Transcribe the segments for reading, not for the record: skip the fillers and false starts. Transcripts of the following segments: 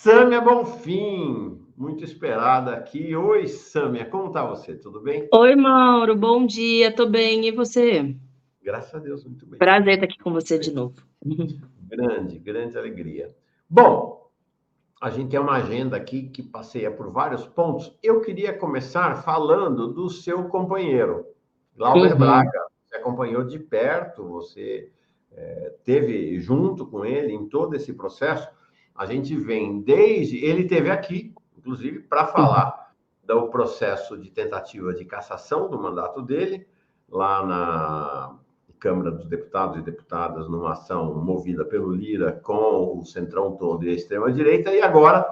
Sâmia Bonfim, muito esperada aqui. Oi, Sâmia, como tá você? Tudo bem? Oi, Mauro, bom dia, tô bem, e você? Graças a Deus, muito bem. Prazer estar aqui com Muito você de bem. novo. Grande alegria. Bom, a gente tem uma agenda aqui que passeia por vários pontos. Eu queria começar falando do seu companheiro, Glauber Uhum. Braga. Você acompanhou de perto, você teve junto com ele em todo esse processo. A gente vem desde. Ele teve aqui, inclusive, para Uhum. falar do processo de tentativa de cassação do mandato dele, lá na Câmara dos Deputados e Deputadas, numa ação movida pelo Lira com o centrão todo e a extrema-direita, e agora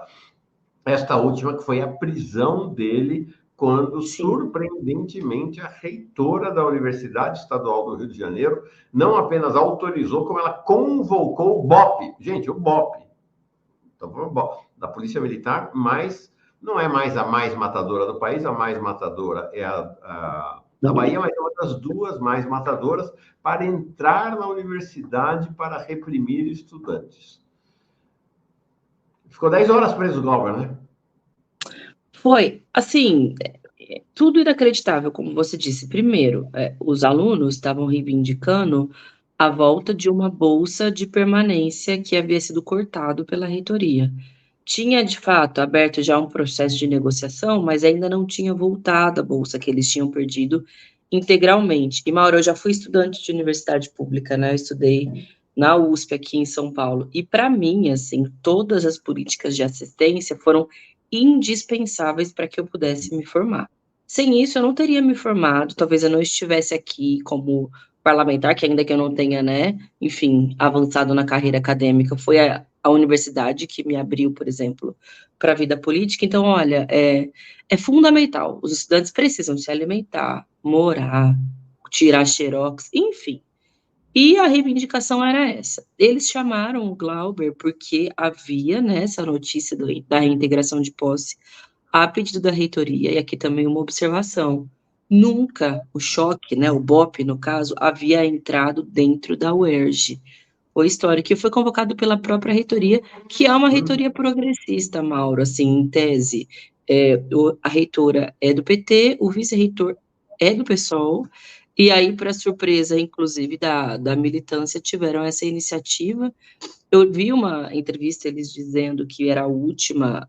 esta última que foi a prisão dele quando, Sim. surpreendentemente, a reitora da Universidade Estadual do Rio de Janeiro não apenas autorizou, como ela convocou o BOP. Gente, o BOP, então, da Polícia Militar, mas não é mais a mais matadora do país, a mais matadora é a da Bahia, mas é uma das duas mais matadoras, para entrar na universidade para reprimir estudantes. Ficou 10 horas preso o Glauber, né? Foi, assim, tudo inacreditável, como você disse. Primeiro, os alunos estavam reivindicando a volta de uma bolsa de permanência que havia sido cortado pela reitoria. Tinha, de fato, aberto já um processo de negociação, mas ainda não tinha voltado a bolsa que eles tinham perdido integralmente. E, Mauro, eu já fui estudante de universidade pública, né? Eu estudei na USP aqui em São Paulo. E, para mim, assim, todas as políticas de assistência foram indispensáveis para que eu pudesse me formar. Sem isso, eu não teria me formado, talvez eu não estivesse aqui como parlamentar, que ainda que eu não tenha, né, enfim, avançado na carreira acadêmica, foi a universidade que me abriu, por exemplo, para a vida política. Então, olha, é fundamental. Os estudantes precisam se alimentar, morar, tirar xerox, enfim. E a reivindicação era essa. Eles chamaram o Glauber porque havia, né, essa notícia da reintegração de posse a pedido da reitoria, e aqui também uma observação. Nunca o choque, né, o BOP, no caso, havia entrado dentro da UERJ. Foi histórico, que foi convocado pela própria reitoria, que é uma reitoria progressista, Mauro, assim, em tese. A reitora é do PT, o vice-reitor é do PSOL, e aí, para surpresa, inclusive, da militância, tiveram essa iniciativa. Eu vi uma entrevista eles dizendo que era a última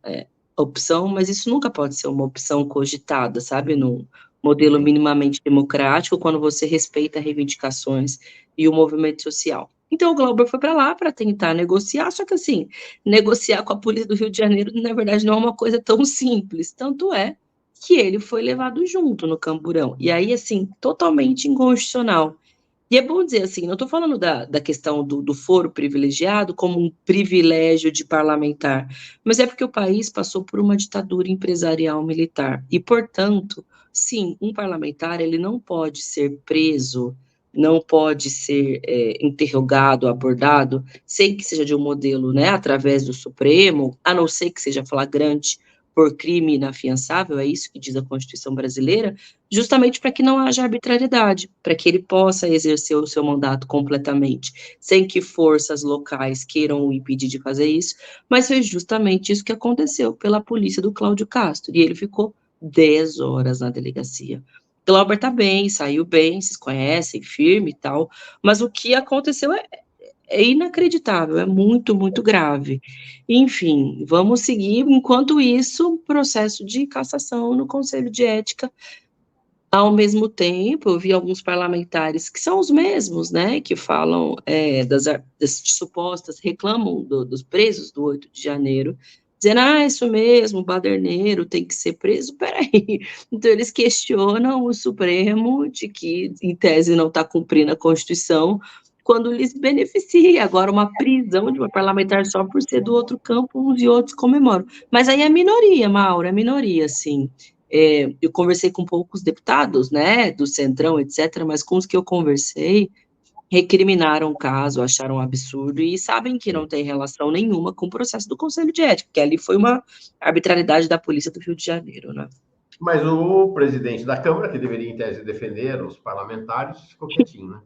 opção, mas isso nunca pode ser uma opção cogitada, sabe? Num modelo minimamente democrático, quando você respeita reivindicações e o movimento social. Então, o Glauber foi para lá para tentar negociar, só que, assim, negociar com a polícia do Rio de Janeiro, na verdade, não é uma coisa tão simples. Tanto é que ele foi levado junto no camburão. E aí, assim, totalmente inconstitucional. E é bom dizer assim, não estou falando da questão do foro privilegiado como um privilégio de parlamentar, mas é porque o país passou por uma ditadura empresarial militar. E, portanto, sim, um parlamentar ele não pode ser preso, não pode ser interrogado, abordado, sem que seja de um modelo, né, através do Supremo, a não ser que seja flagrante por crime inafiançável, é isso que diz a Constituição brasileira, justamente para que não haja arbitrariedade, para que ele possa exercer o seu mandato completamente, sem que forças locais queiram o impedir de fazer isso, mas foi justamente isso que aconteceu pela polícia do Cláudio Castro, e ele ficou 10 horas na delegacia. Glauber está bem, saiu bem, vocês conhecem, firme e tal, mas o que aconteceu é inacreditável, é muito, muito grave. Enfim, vamos seguir, enquanto isso, processo de cassação no Conselho de Ética. Ao mesmo tempo, eu vi alguns parlamentares que são os mesmos, né, que falam das supostas, reclamam dos presos do 8 de janeiro, dizendo, isso mesmo, o baderneiro tem que ser preso, peraí. Então, eles questionam o Supremo de que, em tese, não está cumprindo a Constituição, quando lhes beneficia. Agora, uma prisão de uma parlamentar só por ser do outro campo, uns e outros comemoram. Mas aí é minoria, Mauro, é minoria, sim. Eu conversei com poucos deputados, né, do Centrão, etc., mas com os que eu conversei, recriminaram o caso, acharam um absurdo e sabem que não tem relação nenhuma com o processo do Conselho de Ética, porque ali foi uma arbitrariedade da Polícia do Rio de Janeiro, né? Mas o presidente da Câmara, que deveria, em tese, defender os parlamentares, ficou quietinho, né?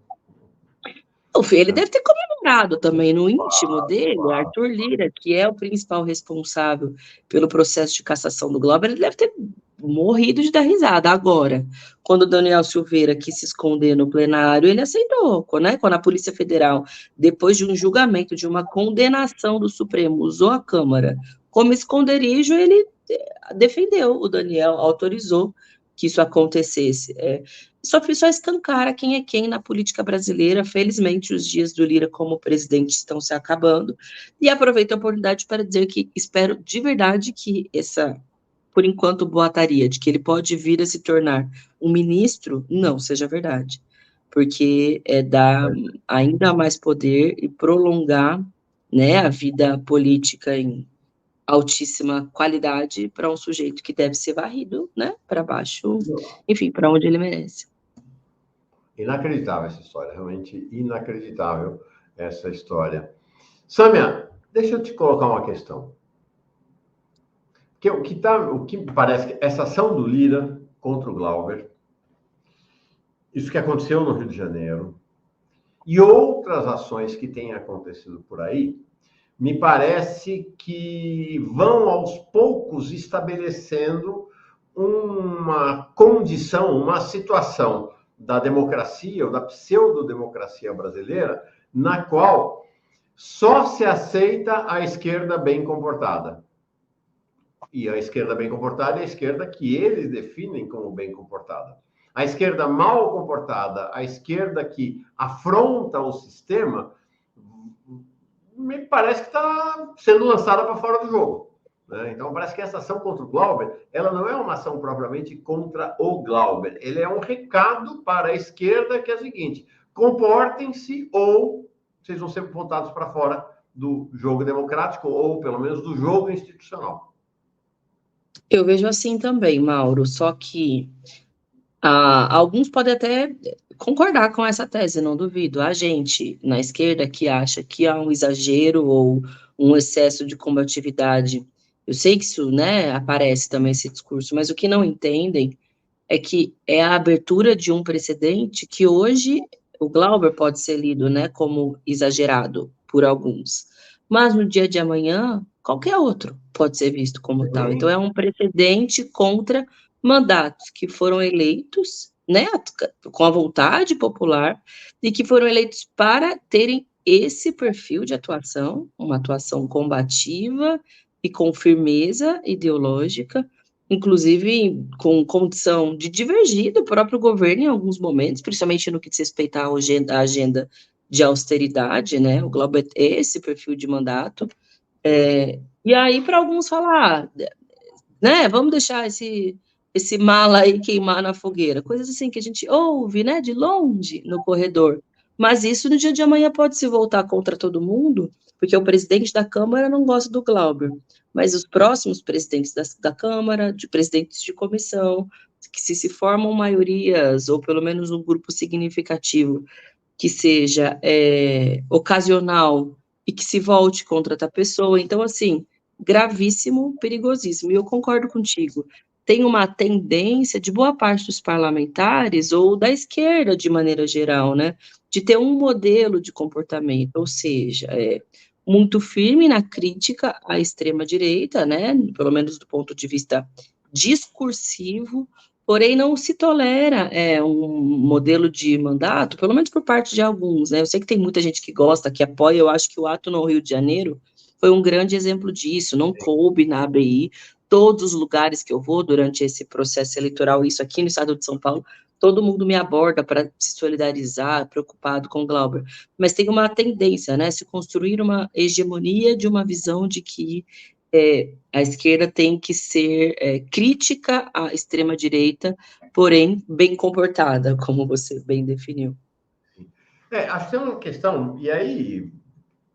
Ele deve ter comemorado também no íntimo dele, Arthur Lira, que é o principal responsável pelo processo de cassação do Glauber, ele deve ter morrido de dar risada. Agora, quando o Daniel Silveira quis se esconder no plenário, ele aceitou, né? Quando a Polícia Federal, depois de um julgamento, de uma condenação do Supremo, usou a Câmara como esconderijo, ele defendeu o Daniel, autorizou que isso acontecesse. Só escancara quem é quem na política brasileira. Felizmente, os dias do Lira como presidente estão se acabando. E aproveito a oportunidade para dizer que espero de verdade que essa, por enquanto, boataria de que ele pode vir a se tornar um ministro, não seja verdade. Porque é dar ainda mais poder e prolongar, né, a vida política em altíssima qualidade para um sujeito que deve ser varrido, né, para baixo, enfim, para onde ele merece. Inacreditável essa história, realmente inacreditável essa história. Sâmia, deixa eu te colocar uma questão. O que parece que essa ação do Lira contra o Glauber, isso que aconteceu no Rio de Janeiro, e outras ações que têm acontecido por aí, me parece que vão aos poucos estabelecendo uma condição, uma situação da democracia ou da pseudo-democracia brasileira, na qual só se aceita a esquerda bem comportada. E a esquerda bem comportada é a esquerda que eles definem como bem comportada. A esquerda mal comportada, a esquerda que afronta o sistema, me parece que está sendo lançada para fora do jogo. Né? Então, parece que essa ação contra o Glauber, ela não é uma ação propriamente contra o Glauber. Ele é um recado para a esquerda que é o seguinte: comportem-se ou vocês vão ser votados para fora do jogo democrático ou, pelo menos, do jogo institucional. Eu vejo assim também, Mauro, só que alguns podem até concordar com essa tese, não duvido. A gente, na esquerda, que acha que há um exagero ou um excesso de combatividade, eu sei que isso, né, aparece também esse discurso, mas o que não entendem é que é a abertura de um precedente que hoje o Glauber pode ser lido, né, como exagerado por alguns, mas no dia de amanhã, qualquer outro pode ser visto como tal. Então, é um precedente contra mandatos que foram eleitos, né, com a vontade popular, e que foram eleitos para terem esse perfil de atuação, uma atuação combativa e com firmeza ideológica, inclusive com condição de divergir do próprio governo em alguns momentos, principalmente no que diz respeito à agenda de austeridade, né? O Glauber é esse perfil de mandato. E aí, para alguns falar, né? Vamos deixar esse mala aí queimar na fogueira, coisas assim que a gente ouve, né? De longe no corredor. Mas isso no dia de amanhã pode se voltar contra todo mundo, porque o presidente da Câmara não gosta do Glauber, mas os próximos presidentes da Câmara, de presidentes de comissão, que se formam maiorias, ou pelo menos um grupo significativo, que seja ocasional e que se volte contra outra pessoa. Então, assim, gravíssimo, perigosíssimo. E eu concordo contigo. Tem uma tendência de boa parte dos parlamentares, ou da esquerda de maneira geral, né, de ter um modelo de comportamento, ou seja, muito firme na crítica à extrema-direita, né, pelo menos do ponto de vista discursivo, porém não se tolera um modelo de mandato, pelo menos por parte de alguns, né? Eu sei que tem muita gente que gosta, que apoia, eu acho que o ato no Rio de Janeiro foi um grande exemplo disso, não coube na ABI, todos os lugares que eu vou durante esse processo eleitoral, isso aqui no estado de São Paulo, todo mundo me aborda para se solidarizar, preocupado com o Glauber, mas tem uma tendência, né, se construir uma hegemonia de uma visão de que a esquerda tem que ser crítica à extrema-direita, porém bem comportada, como você bem definiu. Acho que tem uma questão, e aí,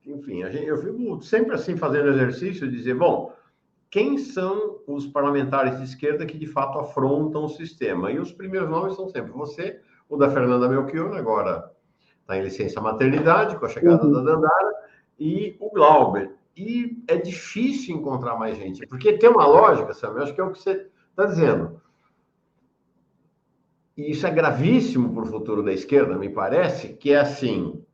enfim, eu fico sempre assim fazendo exercício de dizer, bom, quem são os parlamentares de esquerda que de fato afrontam o sistema? E os primeiros nomes são sempre você, o da Fernanda Melchior, agora está em licença maternidade, com a chegada da Dandara, e o Glauber. E é difícil encontrar mais gente, porque tem uma lógica, Samuel, acho que é o que você está dizendo. E isso é gravíssimo para o futuro da esquerda, me parece, que é assim,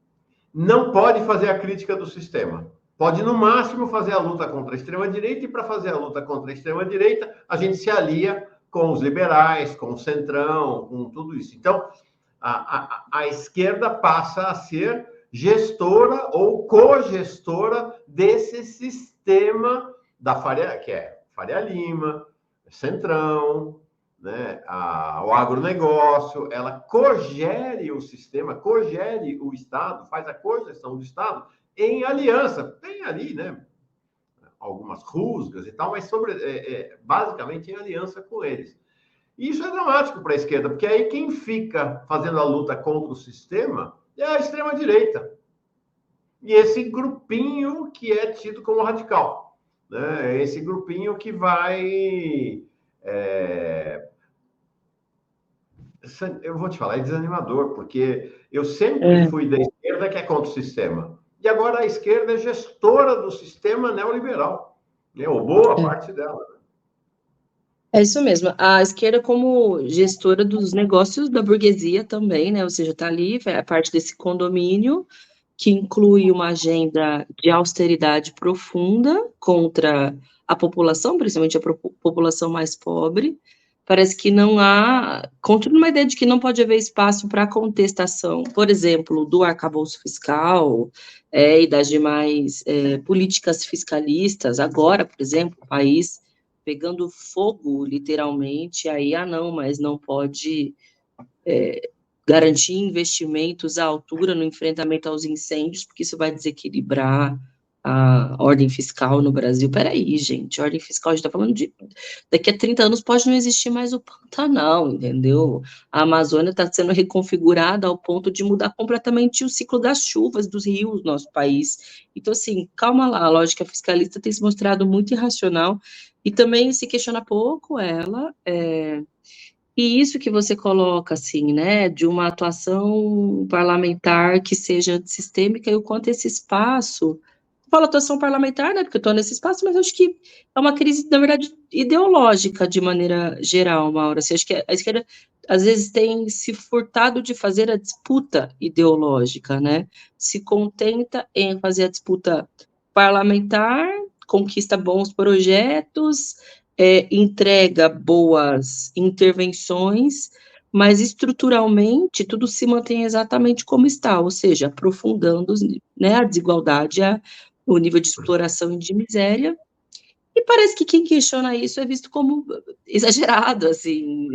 não pode fazer a crítica do sistema. Pode, no máximo, fazer a luta contra a extrema-direita, e para fazer a luta contra a extrema-direita, a gente se alia com os liberais, com o centrão, com tudo isso. Então, a esquerda passa a ser gestora ou cogestora desse sistema da Faria, que é Faria Lima, Centrão, né, o agronegócio, ela cogere o sistema, cogere o Estado, faz a cogestão do Estado em aliança. Tem ali, né, algumas rusgas e tal, mas basicamente em aliança com eles. E isso é dramático para a esquerda, porque aí quem fica fazendo a luta contra o sistema é a extrema-direita. E esse grupinho que é tido como radical, né? Esse grupinho que vai... Eu vou te falar, é desanimador, porque eu sempre fui da esquerda que é contra o sistema. E agora a esquerda é gestora do sistema neoliberal, né? Ou boa parte dela. É isso mesmo. A esquerda como gestora dos negócios da burguesia também, né? Ou seja, está ali, é parte desse condomínio que inclui uma agenda de austeridade profunda contra a população, principalmente a população mais pobre. Parece que não há... Continua uma ideia de que não pode haver espaço para contestação, por exemplo, do arcabouço fiscal e das demais políticas fiscalistas. Agora, por exemplo, o país pegando fogo, literalmente, aí, não, mas não pode garantir investimentos à altura no enfrentamento aos incêndios, porque isso vai desequilibrar a ordem fiscal no Brasil. Peraí, gente, ordem fiscal, a gente está falando de... Daqui a 30 anos pode não existir mais o Pantanal, entendeu? A Amazônia está sendo reconfigurada ao ponto de mudar completamente o ciclo das chuvas dos rios do nosso país. Então, assim, calma lá, a lógica fiscalista tem se mostrado muito irracional e também se questiona pouco ela... E isso que você coloca, assim, né, de uma atuação parlamentar que seja sistêmica e o quanto esse espaço, falo atuação parlamentar, né, porque eu estou nesse espaço, mas acho que é uma crise, na verdade, ideológica de maneira geral, Maura. Assim, acho que a esquerda, às vezes, tem se furtado de fazer a disputa ideológica, né, se contenta em fazer a disputa parlamentar, conquista bons projetos, entrega boas intervenções, mas estruturalmente tudo se mantém exatamente como está, ou seja, aprofundando, né, a desigualdade, o nível de exploração e de miséria, e parece que quem questiona isso é visto como exagerado, assim,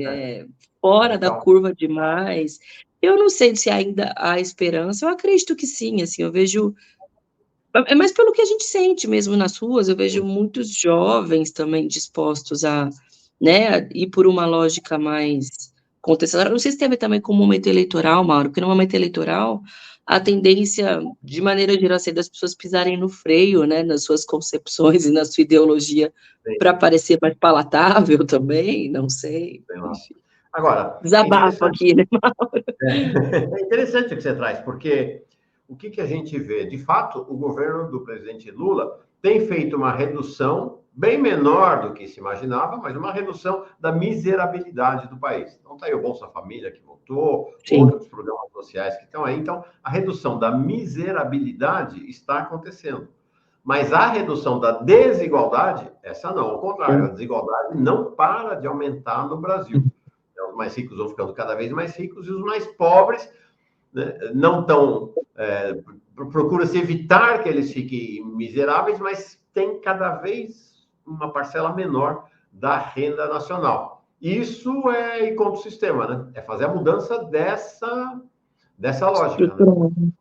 fora da Radical. curva demais. Eu não sei se ainda há esperança, eu acredito que sim, assim, eu vejo... É mais pelo que a gente sente mesmo nas ruas, eu vejo muitos jovens também dispostos a, né, ir por uma lógica mais contestadora. Não sei se tem a ver também com o momento eleitoral, Mauro, porque no momento eleitoral a tendência, de maneira geral, é das pessoas pisarem no freio, né, nas suas concepções e na sua ideologia, para parecer mais palatável também, não sei. Agora, Desabafo aqui, né, Mauro? É interessante o que você traz, porque o que a gente vê? De fato, o governo do presidente Lula tem feito uma redução bem menor do que se imaginava, mas uma redução da miserabilidade do país. Então, está aí o Bolsa Família que voltou, outros programas sociais que estão aí. Então, a redução da miserabilidade está acontecendo. Mas a redução da desigualdade, essa não. Ao contrário, a desigualdade não para de aumentar no Brasil. Os mais ricos vão ficando cada vez mais ricos e os mais pobres, né, não tão... procura-se evitar que eles fiquem miseráveis, mas tem cada vez uma parcela menor da renda nacional. Isso é ir contra o sistema, né? É fazer a mudança dessa lógica. Né?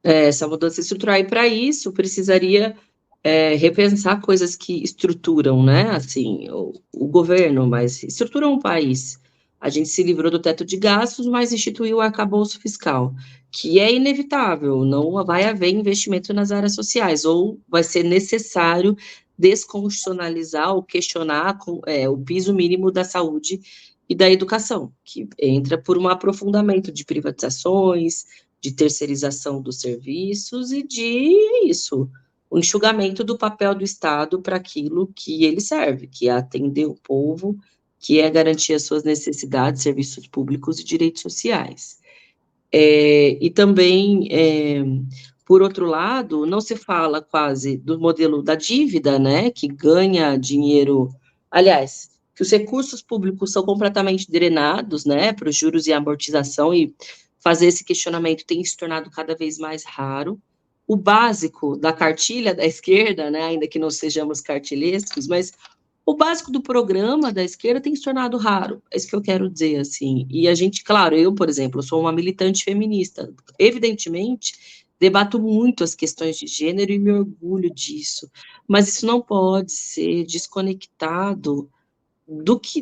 Essa mudança estrutural. E para isso precisaria repensar coisas que estruturam, né? Assim, o governo, mas estruturam o país. A gente se livrou do teto de gastos, mas instituiu o arcabouço fiscal, que é inevitável, não vai haver investimento nas áreas sociais, ou vai ser necessário desconstitucionalizar ou questionar o piso mínimo da saúde e da educação, que entra por um aprofundamento de privatizações, de terceirização dos serviços e de o enxugamento do papel do Estado para aquilo que ele serve, que é atender o povo, que é garantir as suas necessidades, serviços públicos e direitos sociais. E também, por outro lado, não se fala quase do modelo da dívida, né, que ganha dinheiro, aliás, que os recursos públicos são completamente drenados, né, para os juros e amortização, e fazer esse questionamento tem se tornado cada vez mais raro. O básico da cartilha da esquerda, né, ainda que não sejamos cartilhescos, mas o básico do programa da esquerda tem se tornado raro, é isso que eu quero dizer, assim. E a gente, claro, eu, por exemplo, sou uma militante feminista, evidentemente, debato muito as questões de gênero e me orgulho disso, mas isso não pode ser desconectado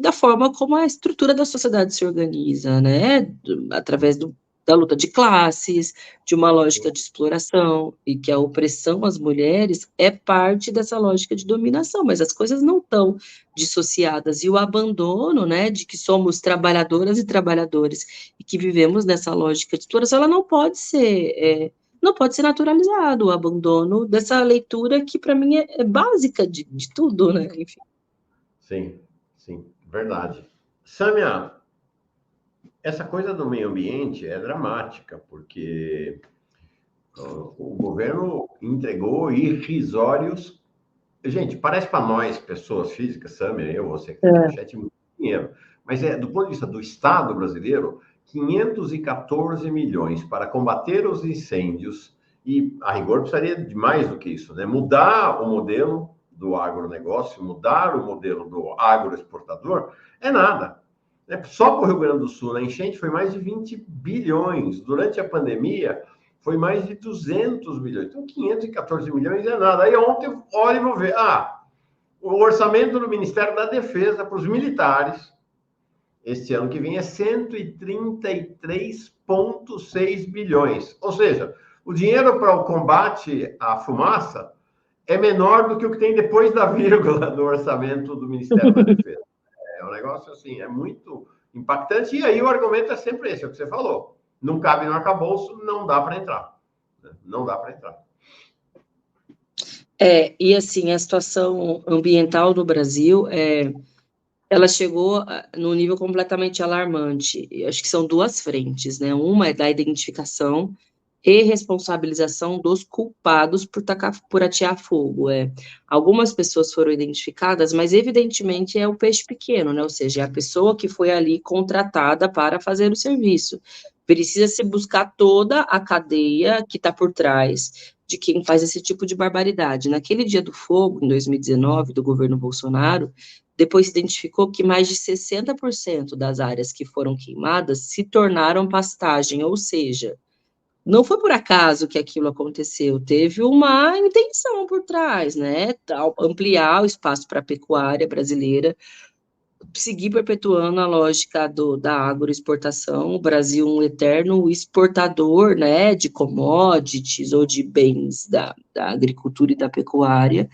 da forma como a estrutura da sociedade se organiza, né? Através da luta de classes, de uma lógica de exploração, e que a opressão às mulheres é parte dessa lógica de dominação, mas as coisas não estão dissociadas, e o abandono, né, de que somos trabalhadoras e trabalhadores, e que vivemos nessa lógica de exploração, ela não pode ser naturalizado, o abandono dessa leitura que, para mim, é básica de tudo, né? Enfim. Sim, sim, verdade. Sâmia, essa coisa do meio ambiente é dramática, porque o governo entregou irrisórios. Gente, parece para nós, pessoas físicas, Sâmia, eu, você que está aqui no chat, muito dinheiro. Mas do ponto de vista do Estado brasileiro, 514 milhões para combater os incêndios, e a rigor precisaria de mais do que isso, né? Mudar o modelo do agronegócio, mudar o modelo do agroexportador, é nada. Só para o Rio Grande do Sul, a enchente foi mais de 20 bilhões. Durante a pandemia, foi mais de 200 milhões. Então, 514 milhões é nada. Aí ontem, olha e vou ver. O orçamento do Ministério da Defesa para os militares, este ano que vem, é 133,6 bilhões. Ou seja, o dinheiro para o combate à fumaça é menor do que o que tem depois da vírgula no orçamento do Ministério da Defesa. É um negócio assim, é muito impactante. E aí o argumento é sempre esse, é o que você falou. Não cabe no arcabouço, não dá para entrar. Não dá para entrar. E assim, a situação ambiental no Brasil, ela chegou num nível completamente alarmante. Eu acho que são duas frentes, né? Uma é da identificação e responsabilização dos culpados por atear fogo. Algumas pessoas foram identificadas, mas evidentemente é o peixe pequeno, né? Ou seja, é a pessoa que foi ali contratada para fazer o serviço. Precisa se buscar toda a cadeia que está por trás de quem faz esse tipo de barbaridade. Naquele dia do fogo, em 2019, do governo Bolsonaro, depois se identificou que mais de 60% das áreas que foram queimadas se tornaram pastagem, ou seja, não foi por acaso que aquilo aconteceu, teve uma intenção por trás, né? Ampliar o espaço para a pecuária brasileira, seguir perpetuando a lógica da agroexportação, o Brasil um eterno exportador, né, de commodities ou de bens da agricultura e da pecuária,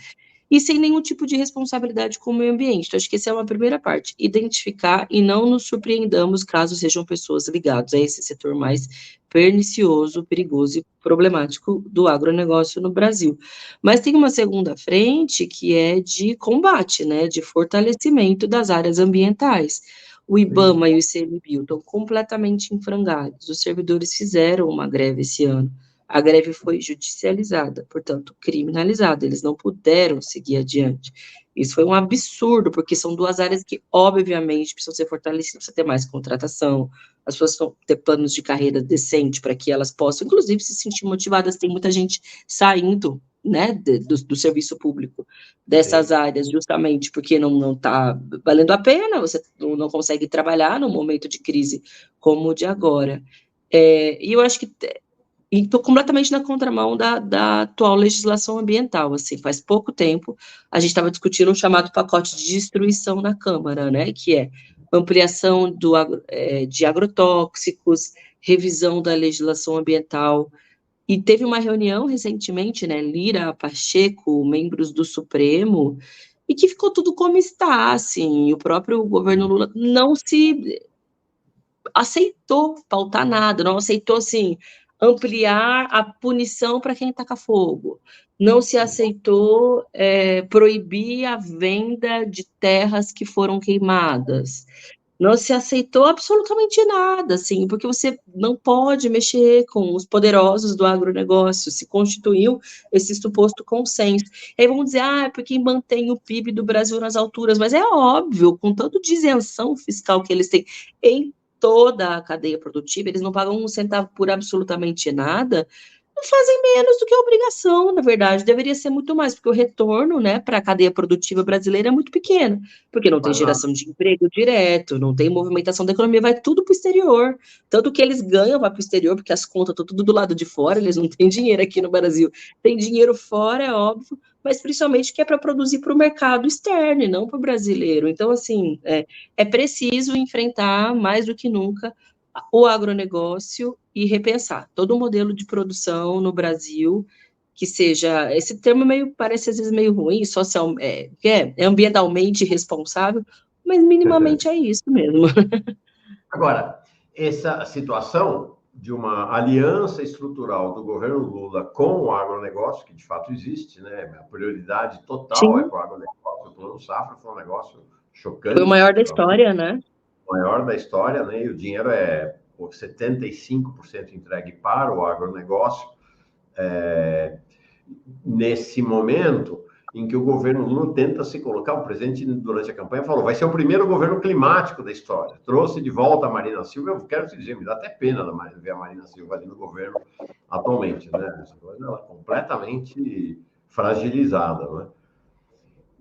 e sem nenhum tipo de responsabilidade com o meio ambiente. Então, acho que essa é uma primeira parte, identificar e não nos surpreendamos caso sejam pessoas ligadas a esse setor mais pernicioso, perigoso e problemático do agronegócio no Brasil. Mas tem uma segunda frente que é de combate, né, de fortalecimento das áreas ambientais. O IBAMA e o ICMBio estão completamente em frangalhos. Os servidores fizeram uma greve esse ano. A greve foi judicializada, portanto, criminalizada. Eles não puderam seguir adiante. Isso foi um absurdo, porque são duas áreas que, obviamente, precisam ser fortalecidas, precisa ter mais contratação, as pessoas precisam ter planos de carreira decente para que elas possam, inclusive, se sentir motivadas. Tem muita gente saindo, né, do serviço público dessas áreas, justamente porque não está valendo a pena, você não consegue trabalhar num momento de crise como o de agora. E eu acho que e estou completamente na contramão da atual legislação ambiental, assim, faz pouco tempo a gente estava discutindo um chamado pacote de destruição na Câmara, né, que é ampliação de agrotóxicos, revisão da legislação ambiental, e teve uma reunião recentemente, né, Lira, Pacheco, membros do Supremo, e que ficou tudo como está, assim, e o próprio governo Lula não se aceitou pautar nada, não aceitou, assim, ampliar a punição para quem taca fogo, não se aceitou proibir a venda de terras que foram queimadas, não se aceitou absolutamente nada, assim, porque você não pode mexer com os poderosos do agronegócio, se constituiu esse suposto consenso. E aí vão dizer, é porque mantém o PIB do Brasil nas alturas, mas é óbvio, com tanto de isenção fiscal que eles têm em toda a cadeia produtiva, eles não pagam um centavo por absolutamente nada, não fazem menos do que a obrigação, na verdade, deveria ser muito mais, porque o retorno, né, para a cadeia produtiva brasileira é muito pequeno, porque não tem geração de emprego direto, não tem movimentação da economia, vai tudo para o exterior, tanto que eles ganham, vai para o exterior, porque as contas estão tudo do lado de fora, eles não têm dinheiro aqui no Brasil, tem dinheiro fora, é óbvio, mas principalmente que é para produzir para o mercado externo e não para o brasileiro, então, assim, é preciso enfrentar, mais do que nunca, o agronegócio e repensar todo o modelo de produção no Brasil, que seja, esse termo meio, parece às vezes meio ruim, social, é ambientalmente responsável, mas minimamente é isso mesmo. Agora, essa situação de uma aliança estrutural do governo Lula com o agronegócio, que de fato existe, né? A prioridade total é Sim, para o agronegócio. O Plano Safra foi um negócio foi o chocante, maior da história, né? o maior da história, né? E o dinheiro é por 75% entregue para o agronegócio. Nesse momento em que o governo Lula tenta se colocar, o presidente, durante a campanha, falou: vai ser o primeiro governo climático da história. Trouxe de volta a Marina Silva. Eu quero te dizer, me dá até pena ver a Marina Silva ali no governo atualmente, né? Ela é completamente fragilizada, né?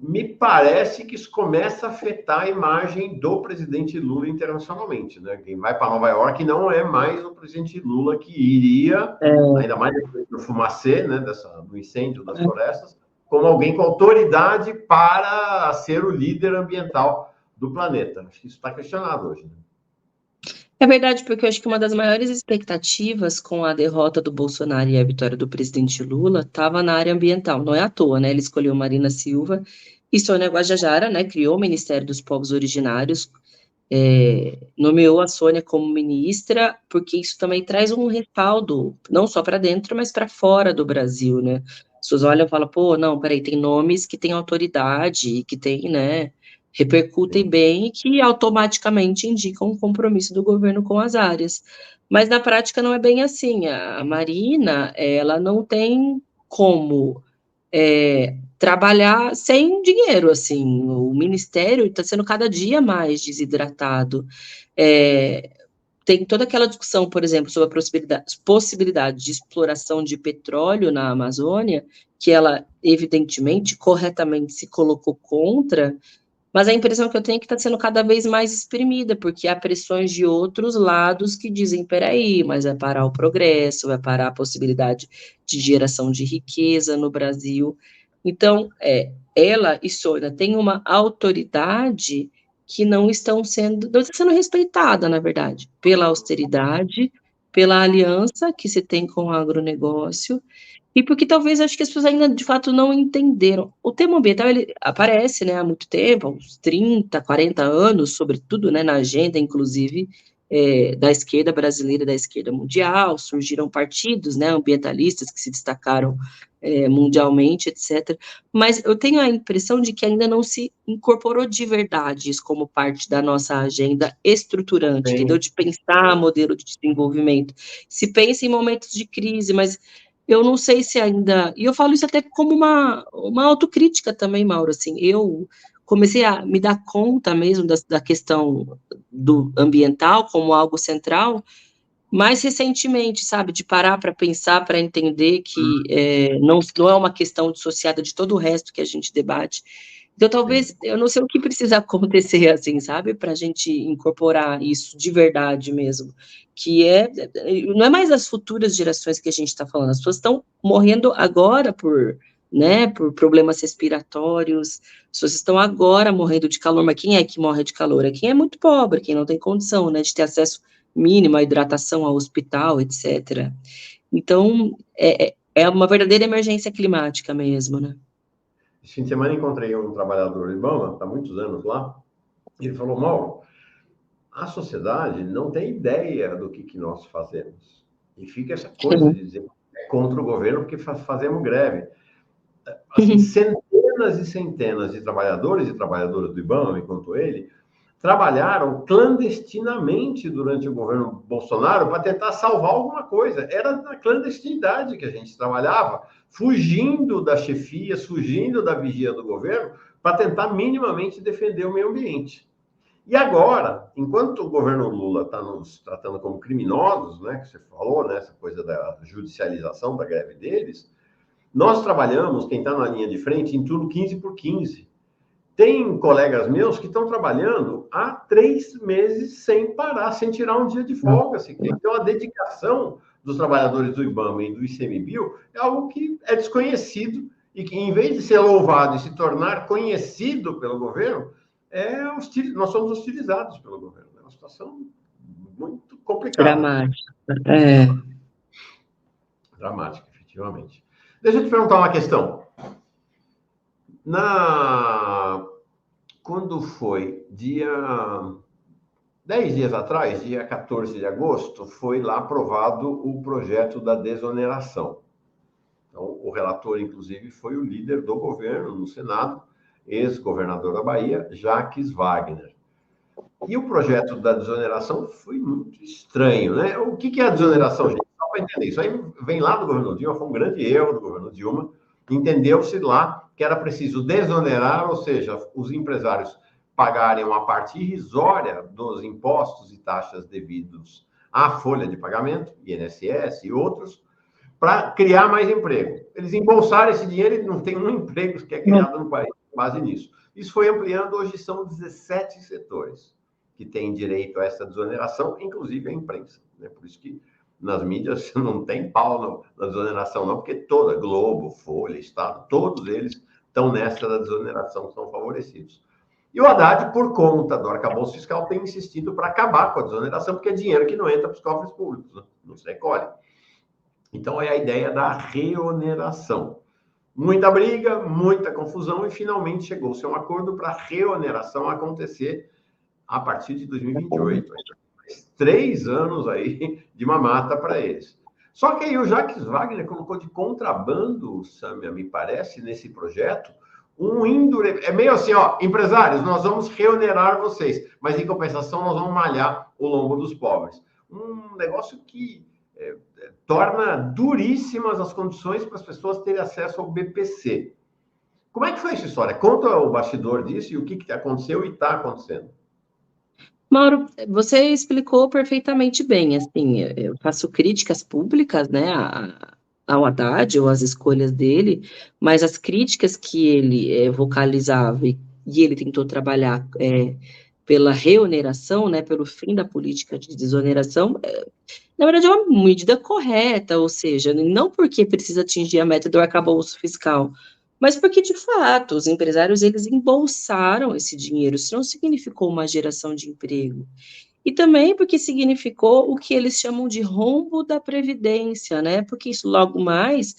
Me parece que isso começa a afetar a imagem do presidente Lula internacionalmente, né? Quem vai para Nova York não é mais o presidente Lula que iria, ainda mais depois do fumacê, né, do incêndio das florestas, como alguém com autoridade para ser o líder ambiental do planeta. Acho que isso está questionado hoje, né? É verdade, porque eu acho que uma das maiores expectativas com a derrota do Bolsonaro e a vitória do presidente Lula estava na área ambiental. Não é à toa, né? Ele escolheu Marina Silva e Sônia Guajajara, né? Criou o Ministério dos Povos Originários, nomeou a Sônia como ministra, porque isso também traz um respaldo, não só para dentro, mas para fora do Brasil, né? As pessoas olham e falam, pô, não, peraí, tem nomes que têm autoridade, que têm, né, repercutem bem e que automaticamente indicam um compromisso do governo com as áreas. Mas na prática não é bem assim. A Marina, ela não tem como trabalhar sem dinheiro, assim, o ministério está sendo cada dia mais desidratado. Tem toda aquela discussão, por exemplo, sobre a possibilidade de exploração de petróleo na Amazônia, que ela, evidentemente, corretamente se colocou contra, mas a impressão que eu tenho é que está sendo cada vez mais exprimida, porque há pressões de outros lados que dizem, peraí, mas vai parar o progresso, vai parar a possibilidade de geração de riqueza no Brasil. Então, ela e Sônia têm uma autoridade que não está sendo respeitada, na verdade, pela austeridade, pela aliança que se tem com o agronegócio, e porque talvez acho que as pessoas ainda de fato não entenderam. O tema ambiental ele aparece, né, há muito tempo, há uns 30, 40 anos, sobretudo, né, na agenda, inclusive, da esquerda brasileira, da esquerda mundial, surgiram partidos, né, ambientalistas que se destacaram mundialmente, etc. Mas eu tenho a impressão de que ainda não se incorporou de verdade isso como parte da nossa agenda estruturante, entendeu? De pensar modelo de desenvolvimento. Se pensa em momentos de crise, mas eu não sei se ainda, e eu falo isso até como uma autocrítica também, Mauro, assim, eu comecei a me dar conta mesmo da questão do ambiental como algo central, mais recentemente, sabe, de parar para pensar, para entender que não é uma questão dissociada de todo o resto que a gente debate. Então, talvez, eu não sei o que precisa acontecer, assim, sabe, para a gente incorporar isso de verdade mesmo, que não é mais as futuras gerações que a gente está falando, as pessoas estão morrendo agora né, por problemas respiratórios, as pessoas estão agora morrendo de calor, mas quem é que morre de calor? É quem é muito pobre, quem não tem condição, né, de ter acesso mínimo à hidratação, ao hospital, etc. Então, é uma verdadeira emergência climática mesmo, né? Esse fim de semana encontrei um trabalhador do IBAMA, está há muitos anos lá, e ele falou: Mauro, a sociedade não tem ideia do que nós fazemos. E fica essa coisa de dizer que é contra o governo porque fazemos greve. Assim, centenas e centenas de trabalhadores e trabalhadoras do IBAMA, me contou ele, trabalharam clandestinamente durante o governo Bolsonaro para tentar salvar alguma coisa. Era na clandestinidade que a gente trabalhava, fugindo da chefia, fugindo da vigia do governo, para tentar minimamente defender o meio ambiente. E agora, enquanto o governo Lula está nos tratando como criminosos, né, que você falou, né, essa coisa da judicialização da greve deles, nós trabalhamos, quem está na linha de frente, em turno 15 por 15. Tem colegas meus que estão trabalhando há 3 meses sem parar, sem tirar um dia de folga sequer. Então, a dedicação dos trabalhadores do IBAMA e do ICMBio é algo que é desconhecido e que, em vez de ser louvado e se tornar conhecido pelo governo, nós somos hostilizados pelo governo. É uma situação muito complicada. Dramática. Dramática, efetivamente. Deixa eu te perguntar uma questão. Quando foi 10 dias atrás, dia 14 de agosto, foi lá aprovado o projeto da desoneração. Então, o relator, inclusive, foi o líder do governo no Senado, ex-governador da Bahia, Jacques Wagner. E o projeto da desoneração foi muito estranho, né? O que é a desoneração, gente? Só para entender. Isso aí vem lá do governo Dilma, foi um grande erro do governo Dilma. Entendeu-se lá que era preciso desonerar, ou seja, os empresários pagarem uma parte irrisória dos impostos e taxas devidos à folha de pagamento, INSS e outros, para criar mais emprego. Eles embolsaram esse dinheiro e não tem um emprego que é criado no país com base nisso. Isso foi ampliando, hoje são 17 setores que têm direito a essa desoneração, inclusive a imprensa. Né? Por isso que nas mídias não tem pau na desoneração, não, porque toda Globo, Folha, Estado, todos eles estão nessa da desoneração, são favorecidos. E o Haddad, por conta do arcabouço fiscal, tem insistido para acabar com a desoneração, porque é dinheiro que não entra para os cofres públicos, né? Não se recolhe. Então, é a ideia da reoneração. Muita briga, muita confusão, e finalmente chegou-se a um acordo para a reoneração acontecer a partir de 2028. 3 anos aí de mamata para eles. Só que aí o Jacques Wagner colocou de contrabando, Sâmia, me parece, nesse projeto, é meio assim, ó, empresários, nós vamos reonerar vocês, mas em compensação nós vamos malhar o lombo dos pobres. Um negócio que torna duríssimas as condições para as pessoas terem acesso ao BPC. Como é que foi essa história? Conta o bastidor disso e o que aconteceu e está acontecendo. Mauro, você explicou perfeitamente bem, assim, eu faço críticas públicas, né, ao Haddad, ou às escolhas dele, mas as críticas que ele vocalizava e ele tentou trabalhar pela reoneração, né, pelo fim da política de desoneração, na verdade é uma medida correta, ou seja, não porque precisa atingir a meta do arcabouço fiscal, mas porque, de fato, os empresários, eles embolsaram esse dinheiro, isso não significou uma geração de emprego. E também porque significou o que eles chamam de rombo da Previdência, né? Porque isso, logo mais,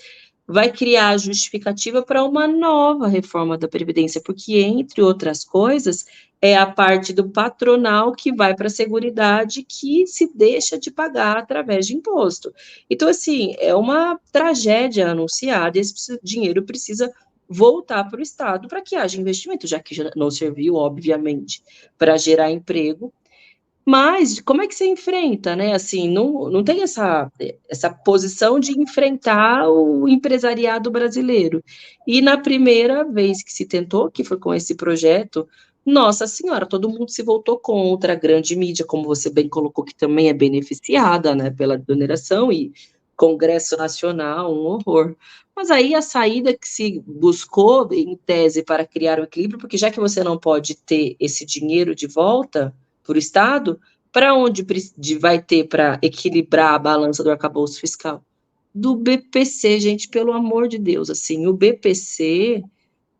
vai criar a justificativa para uma nova reforma da Previdência, porque, entre outras coisas, é a parte do patronal que vai para a Seguridade que se deixa de pagar através de imposto. Então, assim, é uma tragédia anunciada, esse dinheiro precisa voltar para o Estado para que haja investimento, já que já não serviu, obviamente, para gerar emprego. Mas como é que você enfrenta, né? Assim, não tem essa posição de enfrentar o empresariado brasileiro. E na primeira vez que se tentou, que foi com esse projeto, nossa senhora, todo mundo se voltou contra, a grande mídia, como você bem colocou, que também é beneficiada, né, pela desoneração, e Congresso Nacional, um horror. Mas aí a saída que se buscou, em tese, para criar o equilíbrio, porque já que você não pode ter esse dinheiro de volta para o Estado, para onde vai ter para equilibrar a balança do arcabouço fiscal? Do BPC, gente, pelo amor de Deus, assim, o BPC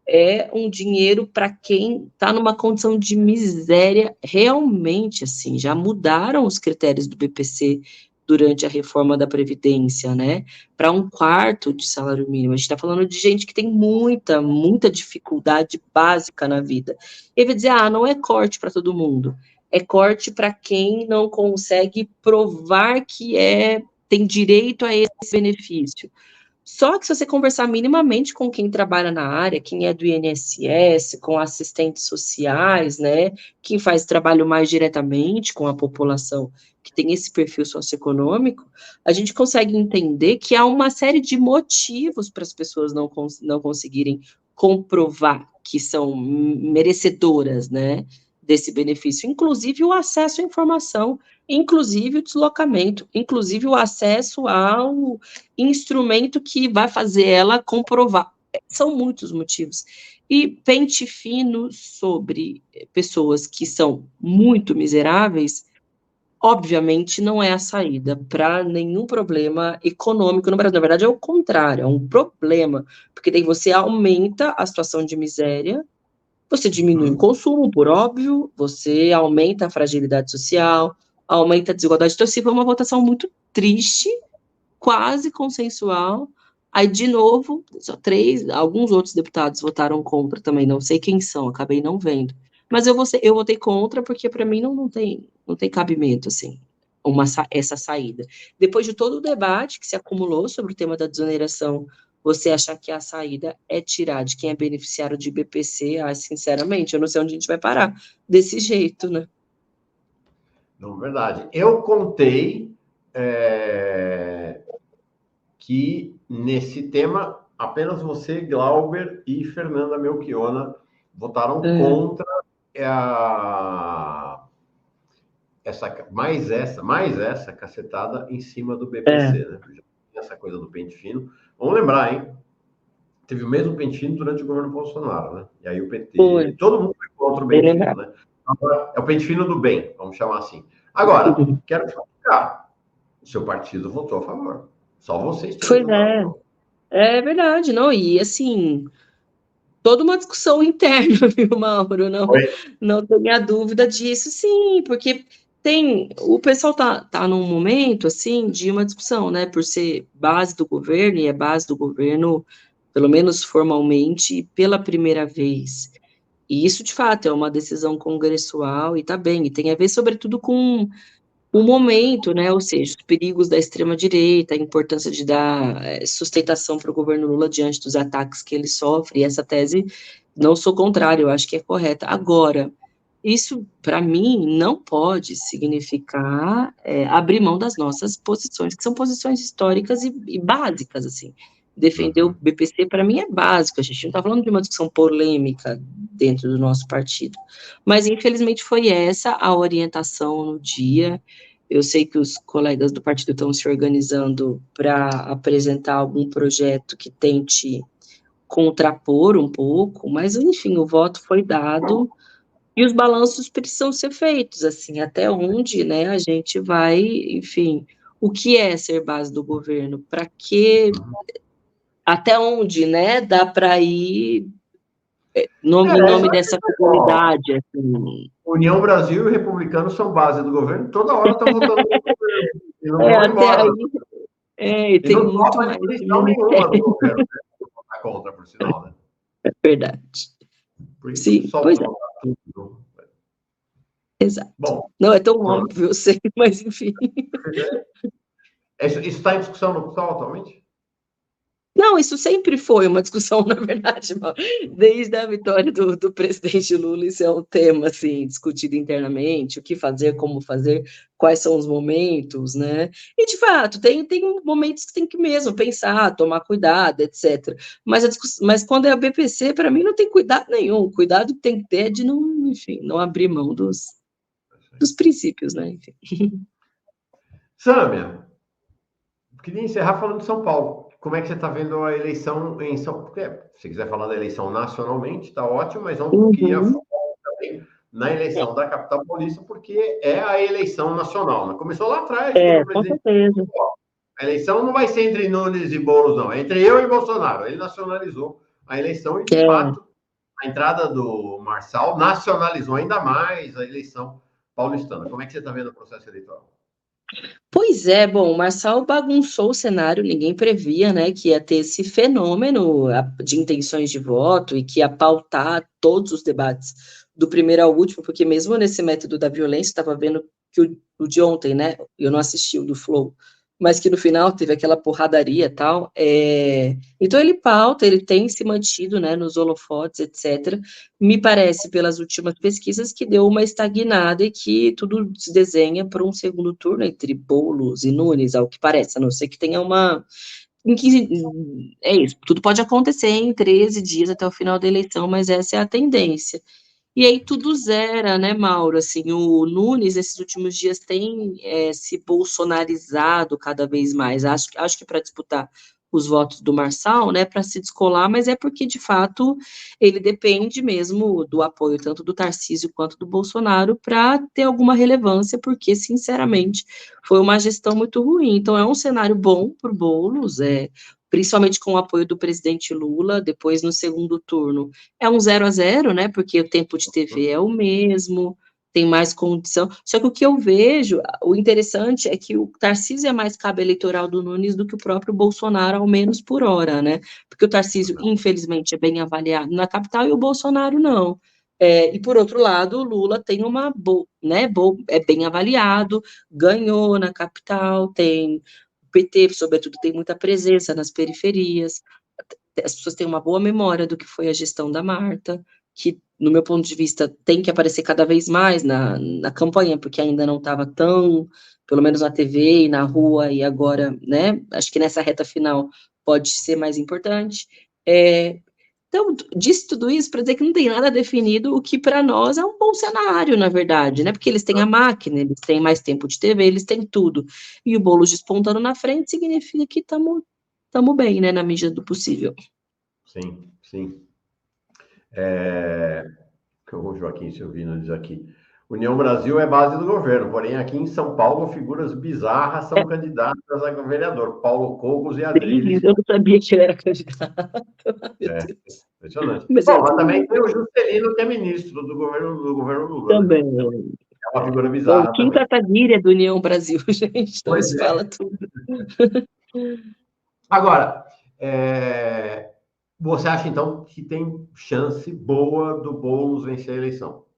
é um dinheiro para quem está numa condição de miséria realmente, assim, já mudaram os critérios do BPC durante a reforma da Previdência, né, para 1/4 de salário mínimo. A gente está falando de gente que tem muita dificuldade básica na vida. Ele vai dizer, não é corte para todo mundo, é corte para quem não consegue provar que tem direito a esse benefício. Só que se você conversar minimamente com quem trabalha na área, quem é do INSS, com assistentes sociais, né, quem faz trabalho mais diretamente com a população que tem esse perfil socioeconômico, a gente consegue entender que há uma série de motivos para as pessoas não conseguirem comprovar que são merecedoras, né, desse benefício, inclusive o acesso à informação, inclusive o deslocamento, inclusive o acesso ao instrumento que vai fazer ela comprovar. São muitos motivos. E pente fino sobre pessoas que são muito miseráveis, obviamente não é a saída para nenhum problema econômico no Brasil. Na verdade, é o contrário, é um problema, porque daí você aumenta a situação de miséria, você diminui o consumo, por óbvio, você aumenta a fragilidade social, aumenta a desigualdade. Então, assim, foi uma votação muito triste, quase consensual. Aí, de novo, só 3, alguns outros deputados votaram contra também, não sei quem são, acabei não vendo. Mas eu votei contra porque, para mim, não tem cabimento, assim, essa saída. Depois de todo o debate que se acumulou sobre o tema da desoneração, você achar que a saída é tirar de quem é beneficiário de BPC, sinceramente, eu não sei onde a gente vai parar desse jeito, né? Não, verdade. Eu contei que nesse tema apenas você, Glauber e Fernanda Melchiona votaram contra mais essa cacetada em cima do BPC, né? Já tinha essa coisa do pente fino. Vamos lembrar, hein? Teve o mesmo pente fino durante o governo Bolsonaro, né? E aí o PT, todo mundo foi contra o pente fino, né? Agora, é o pente fino do bem, vamos chamar assim. Agora, quero explicar. O seu partido votou a favor. Só vocês três votaram a favor. É verdade, não, e assim, toda uma discussão interna, viu, Mauro? Não tenha dúvida disso, sim, porque o pessoal tá num momento, assim, de uma discussão, né, por ser base do governo, e é base do governo, pelo menos formalmente, pela primeira vez. E isso, de fato, é uma decisão congressual, e tá bem, e tem a ver, sobretudo, com o momento, né, ou seja, os perigos da extrema-direita, a importância de dar sustentação para o governo Lula diante dos ataques que ele sofre, e essa tese, não sou contrário, eu acho que é correta. Agora, isso, para mim, não pode significar abrir mão das nossas posições, que são posições históricas e básicas, assim. Defender o BPC, para mim, é básico, a gente não está falando de uma discussão polêmica dentro do nosso partido, mas, infelizmente, foi essa a orientação no dia. Eu sei que os colegas do partido estão se organizando para apresentar algum projeto que tente contrapor um pouco, mas, enfim, o voto foi dado e os balanços precisam ser feitos, assim, até onde, né, a gente vai, enfim, o que é ser base do governo, para que, até onde, né, dá para ir em nome dessa comunidade, assim. União Brasil e Republicanos são base do governo, toda hora estão votando contra o governo, e não vão embora. E tem não muito mais nenhuma do governo, né? Votar contra, por sinal, né? É verdade. Por isso, Sim, pois é. Tudo. Exato. Bom, não é tão óbvio, eu sei, mas enfim. Isso está em discussão no PSOL atualmente? Não, isso sempre foi uma discussão, na verdade, desde a vitória do presidente Lula, isso é um tema, assim, discutido internamente, o que fazer, como fazer, quais são os momentos, né? E, de fato, tem momentos que tem que mesmo pensar, tomar cuidado, etc. Mas quando é a BPC, para mim, não tem cuidado nenhum. O cuidado que tem que ter é de não, enfim, não abrir mão dos princípios, né? Enfim. Sâmia, queria encerrar falando de São Paulo. Como é que você está vendo a eleição em São Paulo? Porque, se quiser falar da eleição nacionalmente, está ótimo, mas não queria falar também na eleição da capital paulista, porque é a eleição nacional. Né? Começou lá atrás, quando o presidente... Com certeza. A eleição não vai ser entre Nunes e Boulos, não. É entre eu e Bolsonaro. Ele nacionalizou a eleição e, de fato, a entrada do Marçal nacionalizou ainda mais a eleição paulistana. Como é que você está vendo o processo eleitoral? Pois é, bom, o Marçal bagunçou o cenário, ninguém previa, né, que ia ter esse fenômeno de intenções de voto e que ia pautar todos os debates, do primeiro ao último, porque mesmo nesse método da violência, estava vendo que o de ontem, né, eu não assisti o do Flow, mas que no final teve aquela porradaria e tal. Então ele pauta, ele tem se mantido, né, nos holofotes, etc. Me parece, pelas últimas pesquisas, que deu uma estagnada e que tudo se desenha para um segundo turno entre Boulos e Nunes, ao que parece, a não ser que tenha uma... É isso, tudo pode acontecer em 13 dias até o final da eleição, mas essa é a tendência. E aí tudo zera, né, Mauro? Assim, o Nunes, nesses últimos dias, tem se bolsonarizado cada vez mais. Acho que para disputar os votos do Marçal, né, para se descolar, mas é porque, de fato, ele depende mesmo do apoio tanto do Tarcísio quanto do Bolsonaro para ter alguma relevância, porque, sinceramente, foi uma gestão muito ruim. Então, é um cenário bom para o Boulos, principalmente com o apoio do presidente Lula, depois no segundo turno. É um 0-0, né? Porque o tempo de TV é o mesmo, tem mais condição. Só que o que eu vejo, o interessante é que o Tarcísio é mais cabo eleitoral do Nunes do que o próprio Bolsonaro, ao menos por hora, né? Porque o Tarcísio, infelizmente, é bem avaliado na capital e o Bolsonaro não. E por outro lado, o Lula tem é bem avaliado, ganhou na capital, tem o PT, sobretudo, tem muita presença nas periferias. As pessoas têm uma boa memória do que foi a gestão da Marta, que, no meu ponto de vista, tem que aparecer cada vez mais na campanha, porque ainda não estava tão, pelo menos na TV e na rua, e agora, né, acho que nessa reta final pode ser mais importante. Então, disse tudo isso para dizer que não tem nada definido, o que para nós é um bom cenário, na verdade, né? Porque eles têm a máquina, eles têm mais tempo de TV, eles têm tudo. E o Boulos despontando na frente significa que estamos bem, né? Na medida do possível. Sim, sim. O Joaquim Silvino diz aqui. União Brasil é base do governo, porém aqui em São Paulo figuras bizarras são candidatas a vereador. Paulo Cogos e Adriles. Eu não sabia que ele era candidato. Meu Deus. Impressionante. Mas Bom, mas também tem o Juscelino, que é ministro do governo Lula, né? também. É uma figura O bizarra Kim também. Kataguiri é do União Brasil, gente. Então Pois isso é. fala tudo. Agora, você acha, então, que tem chance boa do Boulos vencer a eleição?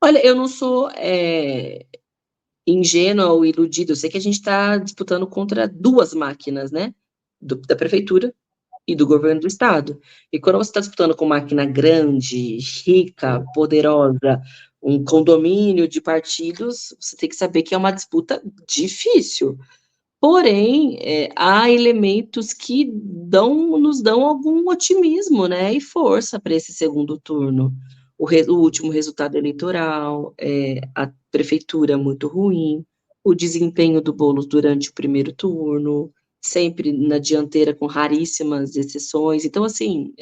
Olha, eu não sou ingênua ou iludida. Eu sei que a gente está disputando contra duas máquinas, né? Da prefeitura e do governo do estado. E quando você está disputando com máquina grande, rica, poderosa, um condomínio de partidos, você tem que saber que é uma disputa difícil. Porém, há elementos que nos dão algum otimismo, né, e força para esse segundo turno. O último resultado eleitoral, a prefeitura muito ruim, o desempenho do Boulos durante o primeiro turno, sempre na dianteira com raríssimas exceções. Então, assim,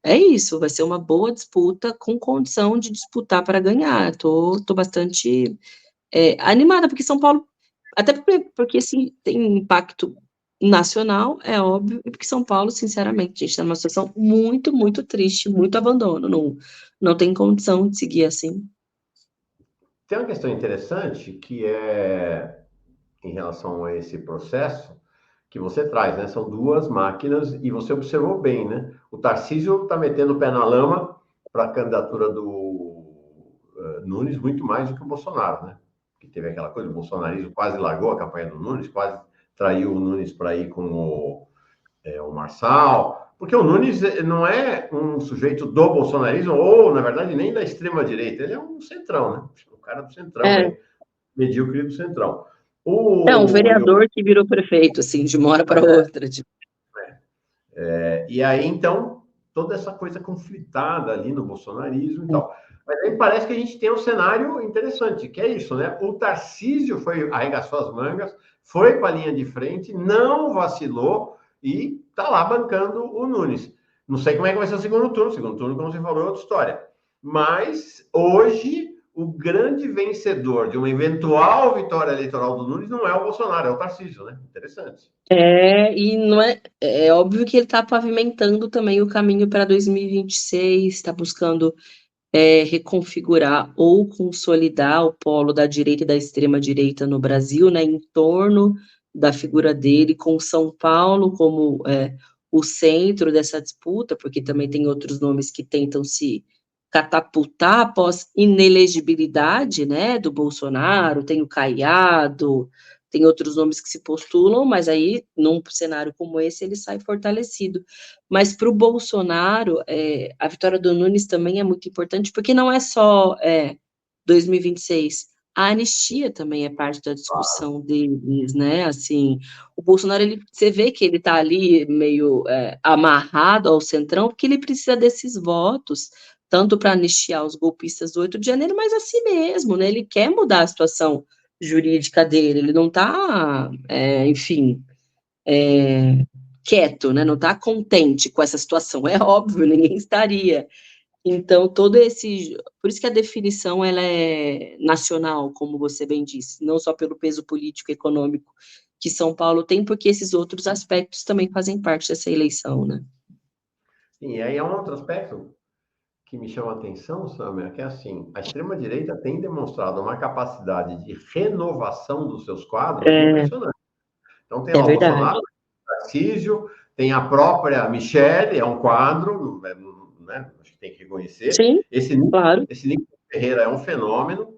é isso, vai ser uma boa disputa com condição de disputar para ganhar. Tô bastante animada, porque São Paulo, até porque assim, tem impacto nacional, é óbvio, e porque São Paulo, sinceramente, a gente está numa situação muito, muito triste, muito abandono, não tem condição de seguir assim. Tem uma questão interessante que é em relação a esse processo que você traz, né? São duas máquinas e você observou bem, né? O Tarcísio está metendo o pé na lama para a candidatura do Nunes muito mais do que o Bolsonaro, né? Que teve aquela coisa, o bolsonarismo quase largou a campanha do Nunes, quase traiu o Nunes para ir com o Marçal, porque o Nunes não é um sujeito do bolsonarismo, ou, na verdade, nem da extrema-direita, ele é um centrão, né? O cara do centrão, É, medíocre do centrão. um vereador que virou prefeito, assim, de uma hora para outra. Tipo. E aí, então, toda essa coisa conflitada ali no bolsonarismo e tal. Mas aí parece que a gente tem um cenário interessante, que é isso, né? O Tarcísio arregaçou as mangas, foi para a linha de frente, não vacilou e está lá bancando o Nunes. Não sei como é que vai ser o segundo turno. O segundo turno, como você falou, é outra história. Mas hoje o grande vencedor de uma eventual vitória eleitoral do Nunes não é o Bolsonaro, é o Tarcísio, né? Interessante. E não é óbvio que ele está pavimentando também o caminho para 2026, está buscando reconfigurar ou consolidar o polo da direita e da extrema-direita no Brasil, né, em torno da figura dele, com São Paulo como o centro dessa disputa, porque também tem outros nomes que tentam se catapultar após inelegibilidade, né, do Bolsonaro, tem o Caiado, tem outros nomes que se postulam, mas aí, num cenário como esse, ele sai fortalecido. Mas para o Bolsonaro, a vitória do Nunes também é muito importante, porque não é só 2026, a anistia também é parte da discussão deles, né? Assim, o Bolsonaro, você vê que ele está ali meio amarrado ao centrão, porque ele precisa desses votos, tanto para anistiar os golpistas do 8 de janeiro, mas a si mesmo, né? Ele quer mudar a situação jurídica dele, ele não está, enfim, quieto, né? Não está contente com essa situação, é óbvio, ninguém estaria. Então, por isso que a definição ela é nacional, como você bem disse, não só pelo peso político e econômico que São Paulo tem, porque esses outros aspectos também fazem parte dessa eleição, né? Sim, e aí é um outro aspecto que me chama a atenção, Samia, que é assim, a extrema-direita tem demonstrado uma capacidade de renovação dos seus quadros impressionante. Então, tem É lá o verdade. Bolsonaro, o Tarcísio, tem a própria Michelle, é um quadro, né? Acho que tem que reconhecer. Sim, claro. Esse Nico Ferreira é um fenômeno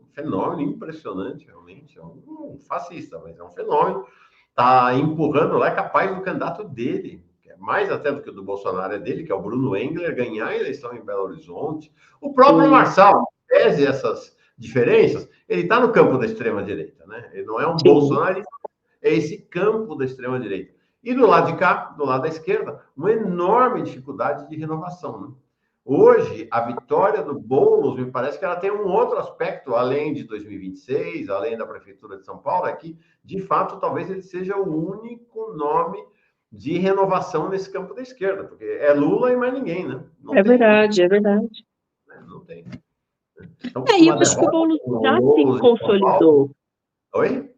impressionante, realmente. É um fascista, mas é um fenômeno. Está empurrando lá, é capaz do candidato dele, que é mais até do que o do Bolsonaro, é dele, que é o Bruno Engler, ganhar a eleição em Belo Horizonte. O próprio Marçal, pese essas diferenças, ele está no campo da extrema-direita, né? Ele não é um bolsonarista, é esse campo da extrema-direita. E do lado de cá, do lado da esquerda, uma enorme dificuldade de renovação, né? Hoje, a vitória do Boulos, me parece que ela tem um outro aspecto, além de 2026, além da Prefeitura de São Paulo, é que, de fato, talvez ele seja o único nome de renovação nesse campo da esquerda, porque é Lula e mais ninguém, né? Não É tem, verdade, é verdade. não tem. Então, E eu uma acho que o derrota Boulos do já se Boulos em São Paulo... consolidou. Oi?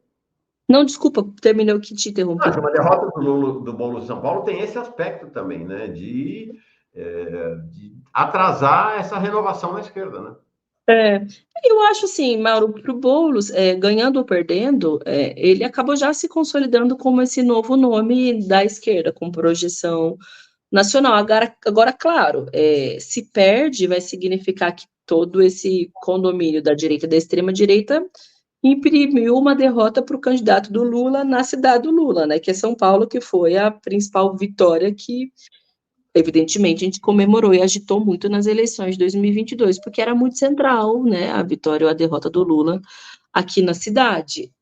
Não, desculpa, terminei o que te interrompi. Uma derrota do Boulos em São Paulo tem esse aspecto também, né? De atrasar essa renovação na esquerda, né? Eu acho assim, Mauro, para o Boulos, ganhando ou perdendo, ele acabou já se consolidando como esse novo nome da esquerda, com projeção nacional. Agora claro, se perde, vai significar que todo esse condomínio da direita e da extrema-direita imprimiu uma derrota para o candidato do Lula na cidade do Lula, né? Que é São Paulo, que foi a principal vitória que, evidentemente, a gente comemorou e agitou muito nas eleições de 2022, porque era muito central, né? A vitória ou a derrota do Lula aqui na cidade.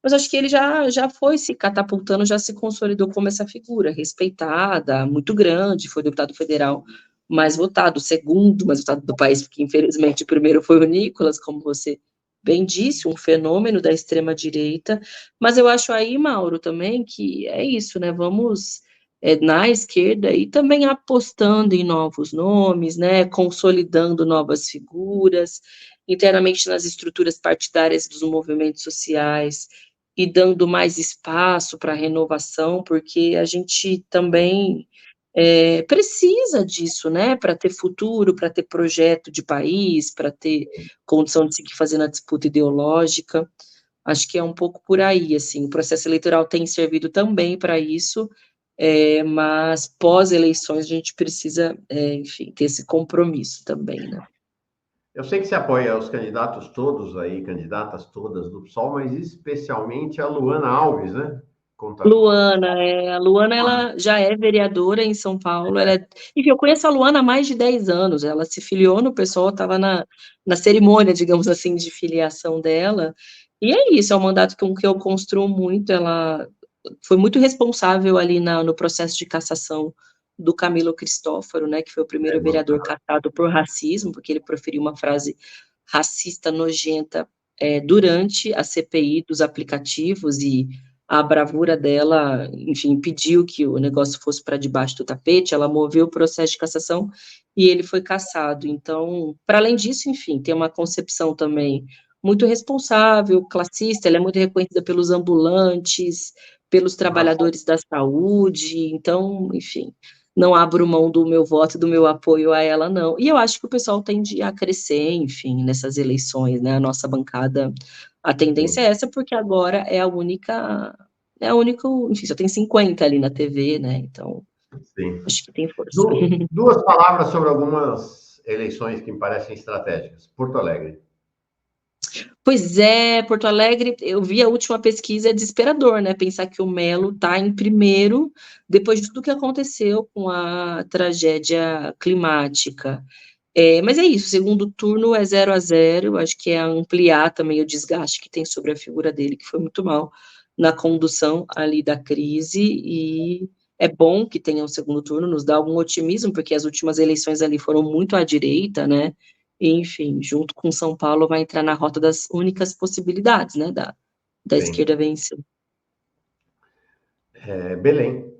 Mas acho que ele já foi se catapultando, já se consolidou como essa figura respeitada, muito grande, foi deputado federal mais votado, segundo mais votado do país, porque infelizmente o primeiro foi o Nicolas, como você bem disse, um fenômeno da extrema-direita, mas eu acho aí, Mauro, também que é isso, né, vamos na esquerda e também apostando em novos nomes, né, consolidando novas figuras, internamente nas estruturas partidárias dos movimentos sociais e dando mais espaço para a renovação, porque a gente também precisa disso, né, para ter futuro, para ter projeto de país, para ter condição de seguir fazendo a disputa ideológica. Acho que é um pouco por aí, assim, o processo eleitoral tem servido também para isso, mas pós-eleições a gente precisa, enfim, ter esse compromisso também, né? Eu sei que você apoia os candidatos todos aí, candidatas todas do PSOL, mas especialmente a Luana Alves, né? Conta. A Luana, ela já é vereadora em São Paulo, enfim, eu conheço a Luana há mais de 10 anos, ela se filiou no PSOL, estava na cerimônia, digamos assim, de filiação dela, e é isso, é um mandato que eu construo muito, ela foi muito responsável ali no processo de cassação do Camilo Cristófaro, né, que foi o primeiro vereador cassado por racismo, porque ele proferiu uma frase racista nojenta durante a CPI dos aplicativos, e a bravura dela, enfim, impediu que o negócio fosse para debaixo do tapete, ela moveu o processo de cassação e ele foi cassado. Então, para além disso, enfim, tem uma concepção também muito responsável, classista, ela é muito reconhecida pelos ambulantes, pelos trabalhadores da saúde, então, enfim, não abro mão do meu voto, do meu apoio a ela, não. E eu acho que o pessoal tende a crescer, enfim, nessas eleições, né? A nossa bancada, a tendência é essa, porque agora é a única, enfim, só tem 50 ali na TV, né? Então, Sim. acho que tem força. Duas palavras sobre algumas eleições que me parecem estratégicas. Porto Alegre. Pois é, Porto Alegre, eu vi a última pesquisa, é desesperador, né? Pensar que o Melo está em primeiro, depois de tudo que aconteceu com a tragédia climática. Mas é isso, o segundo turno é 0-0, acho que é ampliar também o desgaste que tem sobre a figura dele, que foi muito mal na condução ali da crise, e é bom que tenha um segundo turno, nos dá algum otimismo, porque as últimas eleições ali foram muito à direita, né? E, enfim, junto com São Paulo vai entrar na rota das únicas possibilidades, né, da Sim. esquerda vencer. Belém.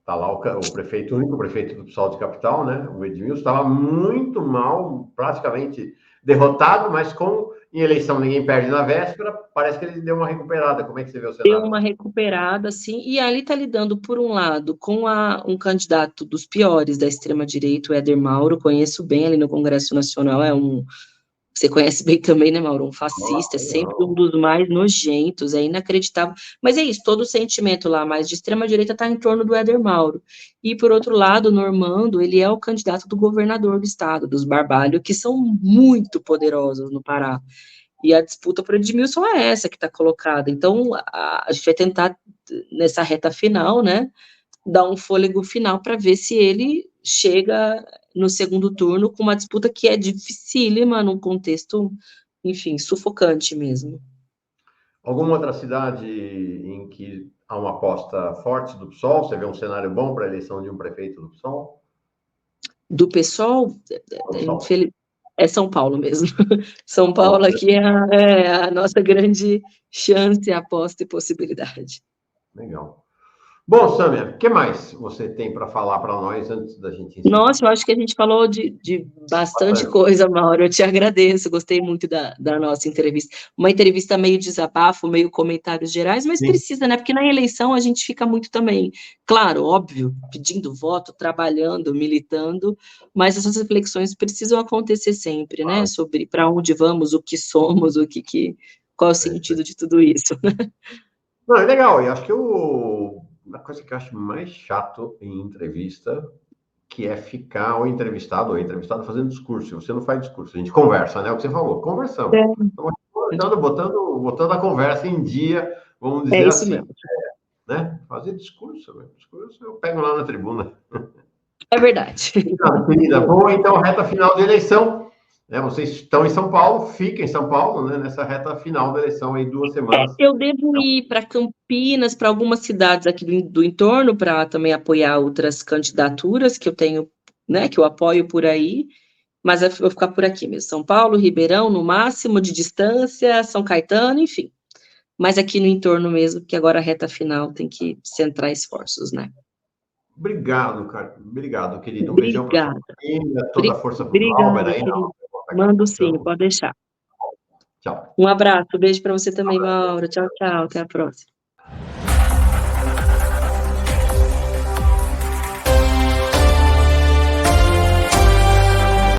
Está lá o prefeito, o único prefeito do PSOL de capital, né? O Edmilson estava muito mal, praticamente derrotado, mas como em eleição ninguém perde na véspera, parece que ele deu uma recuperada. Como é que você vê o Deu cenário uma lá? recuperada, assim, e ali está lidando, por um lado, com um candidato dos piores da extrema-direita, o Éder Mauro, conheço bem ali no Congresso Nacional, você conhece bem também, né, Mauro? Um fascista, é sempre um dos mais nojentos, é inacreditável. Mas é isso, todo o sentimento lá, mais de extrema-direita, está em torno do Éder Mauro. E, por outro lado, o Normando, ele é o candidato do governador do estado, dos Barbalho, que são muito poderosos no Pará. E a disputa por Edmilson é essa que está colocada. Então, a gente vai tentar, nessa reta final, né, dar um fôlego final para ver se ele chega no segundo turno com uma disputa que é dificílima, num contexto, enfim, sufocante mesmo. Alguma outra cidade em que há uma aposta forte do PSOL? Você vê um cenário bom para a eleição de um prefeito do PSOL? Do PSOL, Do PSOL. é São Paulo mesmo. São Paulo, Paulo aqui é a nossa grande chance, aposta e possibilidade. legal. Bom, Samia, o que mais você tem para falar para nós antes da gente encerrar? Nossa, eu acho que a gente falou de bastante Bastante. coisa, Mauro. Eu te agradeço, gostei muito da nossa entrevista. Uma entrevista meio desabafo, meio comentários gerais, mas Sim. precisa, né? Porque na eleição a gente fica muito também, claro, óbvio, pedindo voto, trabalhando, militando, mas essas reflexões precisam acontecer sempre, né? Sobre para onde vamos, o que somos, qual é o sentido de tudo isso. Não, é legal. E acho que a coisa que eu acho mais chato em entrevista, que é ficar o entrevistado ou a entrevistada fazendo discurso. Você não faz discurso, a gente conversa, né? O que você falou, conversamos. Estamos conversando, botando a conversa em dia, vamos É dizer isso assim, mesmo. né? Fazer discurso, meu. Discurso eu pego lá na tribuna. É verdade. Ah, querida, bom, então, reta final da eleição. Né? Vocês estão em São Paulo, fiquem em São Paulo, né? Nessa reta final da eleição aí, 2 semanas. Eu devo ir para Campinas, para algumas cidades aqui do entorno, para também apoiar outras candidaturas que eu tenho, né, que eu apoio por aí, mas eu vou ficar por aqui mesmo. São Paulo, Ribeirão, no máximo de distância, São Caetano, enfim. Mas aqui no entorno mesmo, porque agora a reta final tem que centrar esforços, né? Obrigado, cara. Obrigado, querido. Um beijão para sua Obrigada. família, toda a força para o Glauber Obrigada, aí na querido. Mando sim, comunicação. pode deixar. Tchau. Um abraço, beijo para você também, Mauro. Tchau, tchau, até a próxima.